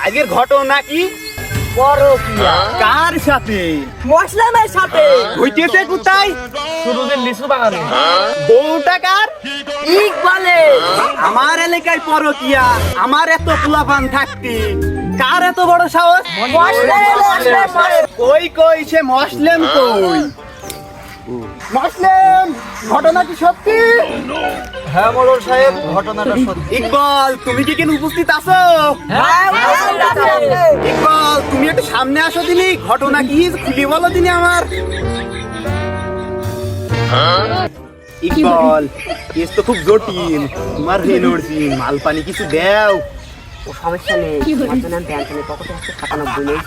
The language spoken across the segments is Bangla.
আজকের ঘটনা কি? পরকিয়া কার সাথে? মুসলিমের সাথে হইতেছে কোথায়? সুরুজের লিচু বাগানে বউটা কার? ইকবালে আমার এলাকায় পরকিয়া, আমার এত পোলাপান থাকতে কার এত বড় সাহস? কই কই সে মসলেম কই? মসলেম, ঘটনা কি সত্যি? হ্যাঁ মোড়ল সাহেব, ঘটনাটা সত্যি। ইকবাল, তুমি কি কেন উপস্থিত আছো? ইকবাল, তুমি একটু সামনে আসো দিনি, ঘটনা কি খুলি বলো দিনি আমার। ইকবাল, কেস তো খুব জটিল, তোমার হয়ে নড়ছি, মাল পানি কিছু দেও। ও সমস্যা নেই, ঘটনা ব্যাংকে পকেটে আছে 97 নেই।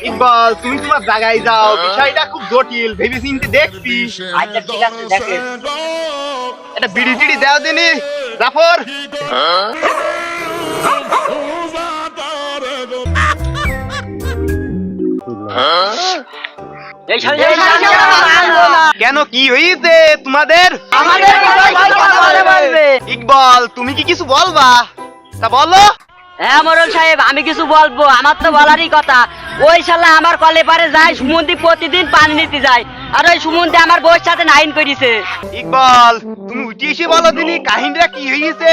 ইকবাল, তুমি তোমার জায়গায় যাও, বিষয়টা খুব জটিল, ভেবে চিন্তে দেখছি। আচ্ছা ঠিক আছে, দেখেন। এটা বিড়ি টিড়ি দেও দিনি, জাফর। কেন, কি হয়েছে তোমাদের? ইকবাল, তুমি কি কিছু বলবা? তা বলো। হ্যাঁ মোড়ল সাহেব, আমি কিছু বলবো, আমার তো বলারই কথা। ওই শালা আমার কলে পারে যায়, সুমন্দি প্রতিদিন পানি নিতে যায়, আর ওই সুমন্দি আমার বউর সাথে নাইন করেছে। ইকবাল, তুমি উঠে এসে বলো দিনি, কাহিনীটা কি হয়েছে?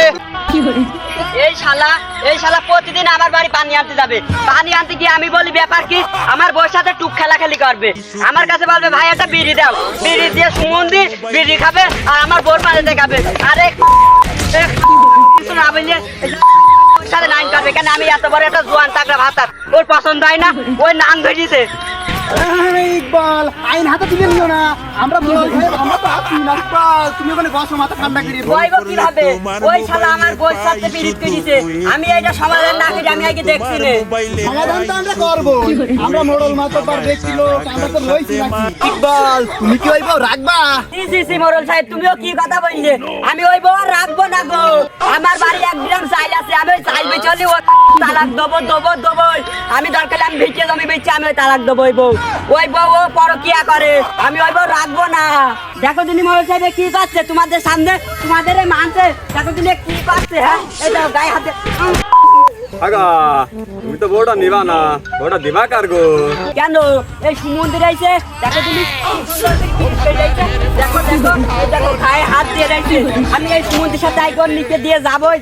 এই শালা প্রতিদিন আমার বাড়ি পানি আনতে যাবে। পানি আনতে গিয়ে আমি বলি ব্যাপার কি, আমার বউর সাথে টুক খেলাখেলি করবে। আমার কাছে বলবে ভাই একটা বিড়ি দাও, বিড়ি দিয়ে সুমন্দি বিড়ি খাবে আর আমার বউর পানিতে খাবে। আরে কিছু না বললে সাথে নাইন করবে কেন? আমি এত বড় একটা জোয়ান টাকরা ভাতার, ওর পছন্দ হয় না, ওই নাম ধরিয়েছে। ইকবাল, আইন হাতে তুলে নিও না, আমরা মোড়ল সাহেব, আমরা তো আছি না। ইকবাল, তুমি ওখানে বসো, মাথা ঠান্ডা করে। বইব কিভাবে? ওই শালা আমার বউর সাথে বিড়ি করেছে, আমি এটা সমাধান না করে আমি আগে দেখছি না। সমাধান তো আমরা করবো, আমরা মোড়ল মাতব্বর দেখছিল, আমরা তো রইছি নাকি। ইকবাল, তুমি কি ওই বউ রাখবা? সি মোড়ল সাহেব, তুমিও কি কথা বললে? আমি ওই বউ আর রাখবো না গো। আমার বাড়ি 1 গ্রাম চাইল আছে, আমি ওই চাইল বেচলি ও তালাক দেবো। আমি দরকার আমি বেচে জমি বেচে আমি ওই তালাক দেবো। ওই বউ ও পরকিয়া করে, আমি ওই বউ রাখবো না। দেখো দিনি মোড়ল সাহেব কি করছে তোমাদের সামনে, তোমাদের মানছে, দেখো দিনে কি করছে। হ্যাঁ, এই দেখো গায়ে হাতে। আগা তুমি তো বউটা নিবা না, বউটা দিবা কার গো? কেন এই সুমন্দির আইছে, দেখো তুমি দেখো গায়ে হাত দিয়ে রাখছে। আমি এই সুমন্দির সাথে আইকন নিচে দিয়ে যাবোই।